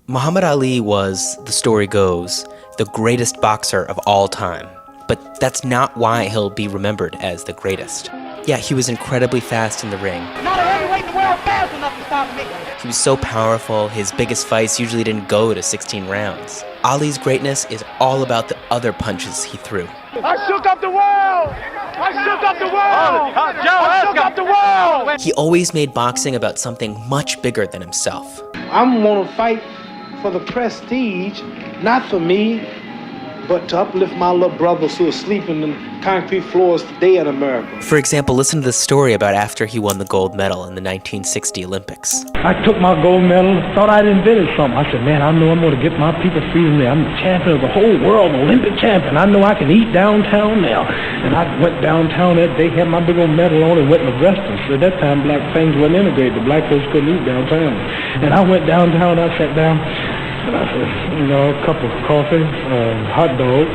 Muhammad Ali was, the story goes, the greatest boxer of all time. But that's not why he'll be remembered as the greatest. Yeah, he was incredibly fast in the ring. Not a heavyweight in the world fast enough to stop me. He was so powerful, his biggest fights usually didn't go to 16 rounds. Ali's greatness is all about the other punches he threw. I shook up the world! I shook up the world! I shook up the world! He always made boxing about something much bigger than himself. I'm gonna fight for the prestige, not for me, but to uplift my little brothers who are sleeping in concrete floors today in America. For example, listen to the story about after he won the gold medal in the 1960 Olympics. I took my gold medal, thought I'd invented something. I said, man, I know I'm going to get my people freedom there. I'm the champion of the whole world, Olympic champion. I know I can eat downtown now. And I went downtown that day, had my big old medal on, and went in the restaurant. So at that time, black things wasn't integrated. The black folks couldn't eat downtown. And I went downtown, I sat down, and I said, a cup of coffee, hot dog.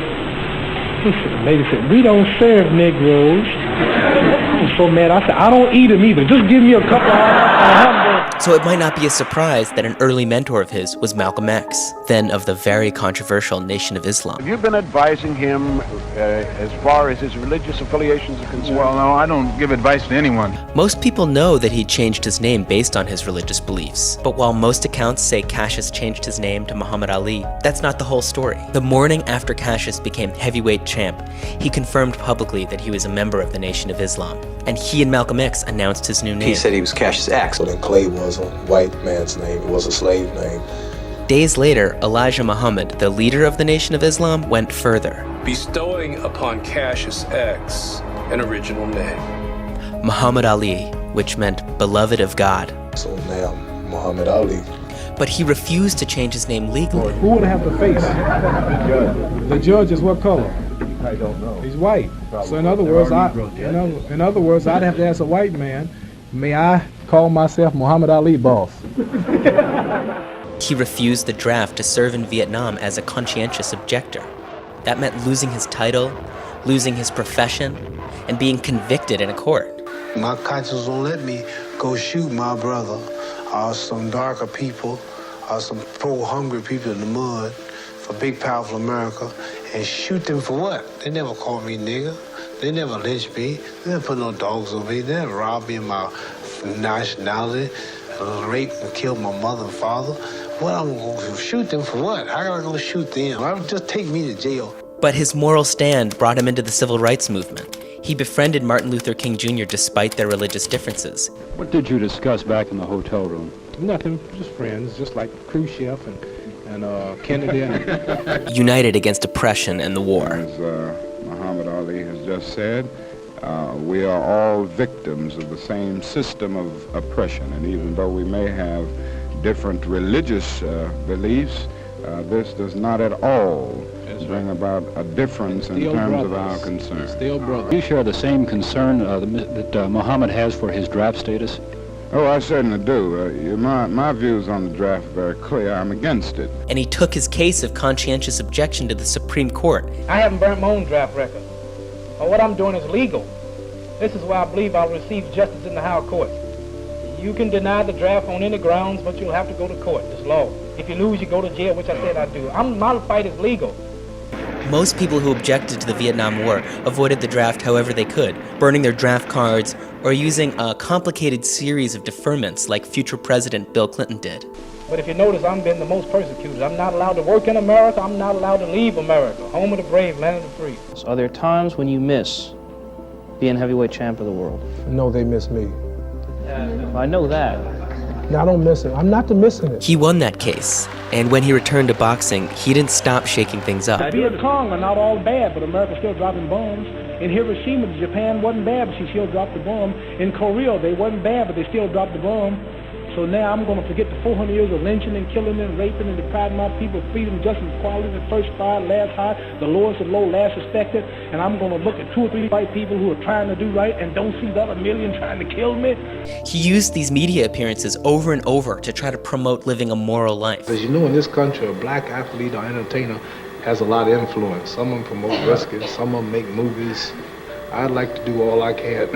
The lady said, we don't serve Negroes. I was so mad. I said, I don't eat them either. Just give me a couple of hot dogs. So it might not be a surprise that an early mentor of his was Malcolm X, then of the very controversial Nation of Islam. Have you been advising him as far as his religious affiliations are concerned? Well, no, I don't give advice to anyone. Most people know that he changed his name based on his religious beliefs. But while most accounts say Cassius changed his name to Muhammad Ali, that's not the whole story. The morning after Cassius became heavyweight champ, he confirmed publicly that he was a member of the Nation of Islam. And he and Malcolm X announced his new name. He said he was Cassius X. So then Clay was a white man's name, it was a slave name. Days later, Elijah Muhammad, the leader of the Nation of Islam, went further, bestowing upon Cassius X an original name, Muhammad Ali, which meant beloved of God. So now, Muhammad Ali. But he refused to change his name legally. Who would have to face? The judge is what color? I don't know. He's white. So in other words, I'd have to ask a white man, may I call myself Muhammad Ali boss? He refused the draft to serve in Vietnam as a conscientious objector. That meant losing his title, losing his profession, and being convicted in a court. My conscience won't let me go shoot my brother or some darker people or some poor hungry people in the mud for big powerful America and shoot them for what? They never called me nigger. They never lynched me. They never put no dogs on me. They never robbed me of my nationality, raped and killed my mother and father. What, I'm going to shoot them for what? How am I going to shoot them? Just take me to jail. But his moral stand brought him into the civil rights movement. He befriended Martin Luther King Jr. despite their religious differences. What did you discuss back in the hotel room? Nothing, just friends, just like Khrushchev and Kennedy. United against oppression and the war. As Muhammad Ali has just said, we are all victims of the same system of oppression. And even though we may have different religious beliefs, this does not at all bring about a difference in terms of our concern. Still brothers. Do you share the same concern that Muhammad has for his draft status? Oh, I certainly do. My views on the draft are very clear. I'm against it. And he took his case of conscientious objection to the Supreme Court. I haven't burnt my own draft record. But what I'm doing is legal. This is why I believe I'll receive justice in the higher courts. You can deny the draft on any grounds, but you'll have to go to court. It's law. If you lose, you go to jail, which I said I do. My fight is legal. Most people who objected to the Vietnam War avoided the draft however they could, burning their draft cards or using a complicated series of deferments like future President Bill Clinton did. But if you notice, I'm been the most persecuted. I'm not allowed to work in America. I'm not allowed to leave America. Home of the brave, land of the free. So are there times when you miss being heavyweight champ of the world? No, they miss me. I know that. No, I don't miss it. I'm not missing it. He won that case, and when he returned to boxing, he didn't stop shaking things up. Viet Cong are not all bad, but America's still dropping bombs. In Hiroshima, Japan wasn't bad, but she still dropped the bomb. In Korea, they wasn't bad, but they still dropped the bomb. So now I'm going to forget the 400 years of lynching and killing and raping and depriving my people of freedom, justice, equality, the first fired, last high, the lowest of low, last respected. And I'm going to look at 2 or 3 white people who are trying to do right and don't see the other million trying to kill me. He used these media appearances over and over to try to promote living a moral life. As you know, in this country, a black athlete or entertainer has a lot of influence. Some of them promote wrestling, some of them make movies. I'd like to do all I can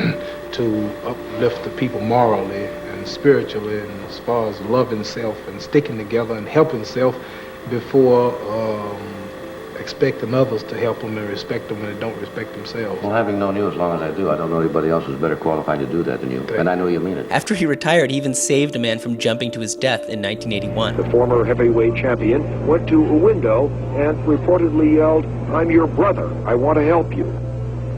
to uplift the people morally and and spiritually, and as far as loving self and sticking together and helping self before expecting others to help them and respect them when they don't respect themselves. Well, having known you as long as I do, I don't know anybody else who's better qualified to do that than you. And I know you mean it. After he retired, he even saved a man from jumping to his death in 1981. The former heavyweight champion went to a window and reportedly yelled, "I'm your brother. I want to help you."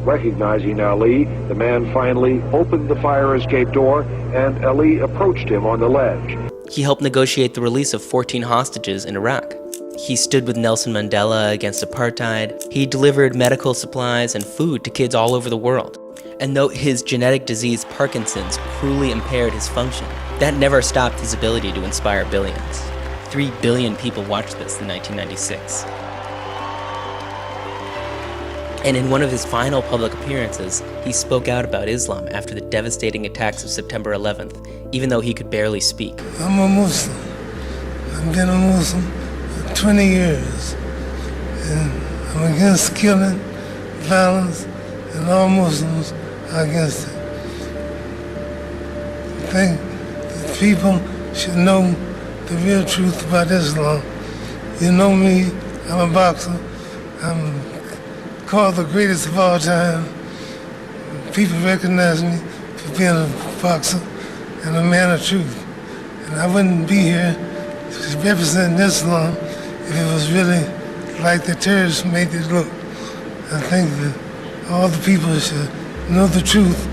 Recognizing Ali, the man finally opened the fire escape door and Ali approached him on the ledge. He helped negotiate the release of 14 hostages in Iraq. He stood with Nelson Mandela against apartheid. He delivered medical supplies and food to kids all over the world. And though his genetic disease, Parkinson's, cruelly impaired his function, that never stopped his ability to inspire billions. 3 billion people watched this in 1996. And in one of his final public appearances, he spoke out about Islam after the devastating attacks of September 11th, even though he could barely speak. I'm a Muslim. I've been a Muslim 20 years, and I'm against killing, violence, and all Muslims are against it. I think that people should know the real truth about Islam. You know me, I'm a boxer. I'm called the greatest of all time. People recognize me for being a boxer and a man of truth. And I wouldn't be here to represent Islam if it was really like the terrorists made it look. I think that all the people should know the truth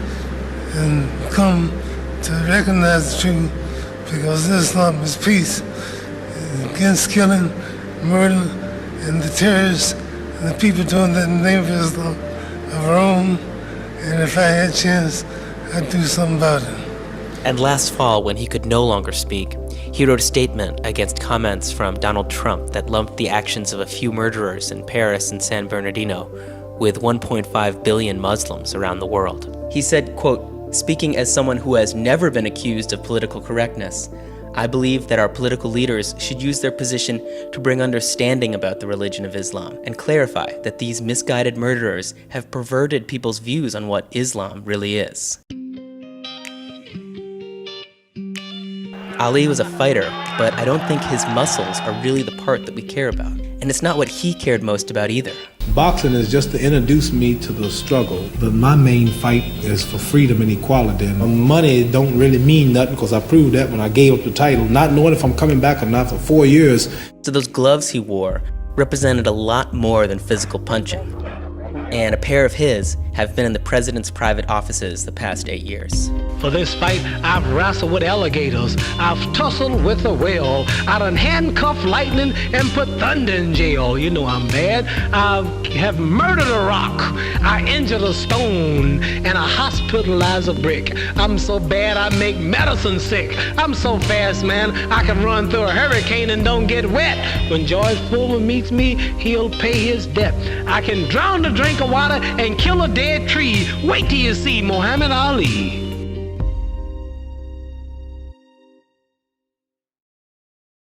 and come to recognize the truth, because Islam is peace, against killing, murder, and the terrorists and the people doing that in the name of Islam are wrong. And if I had a chance, I'd do something about it. And last fall, when he could no longer speak, he wrote a statement against comments from Donald Trump that lumped the actions of a few murderers in Paris and San Bernardino with 1.5 billion Muslims around the world. He said, quote, "Speaking as someone who has never been accused of political correctness, I believe that our political leaders should use their position to bring understanding about the religion of Islam and clarify that these misguided murderers have perverted people's views on what Islam really is." Ali was a fighter, but I don't think his muscles are really the part that we care about. And it's not what he cared most about either. Boxing is just to introduce me to the struggle, but my main fight is for freedom and equality. And money don't really mean nothing, because I proved that when I gave up the title, not knowing if I'm coming back or not for 4 years. So those gloves he wore represented a lot more than physical punching. And a pair of his have been in the president's private offices the past 8 years. For this fight, I've wrestled with alligators. I've tussled with a whale. I done handcuffed lightning and put thunder in jail. You know I'm bad. I have murdered a rock. I injured a stone. And I hospitalized a brick. I'm so bad I make medicine sick. I'm so fast, man, I can run through a hurricane and don't get wet. When George Foreman meets me, he'll pay his debt. I can drown a drink of water and kill a dead tree. Wait till you see Muhammad Ali.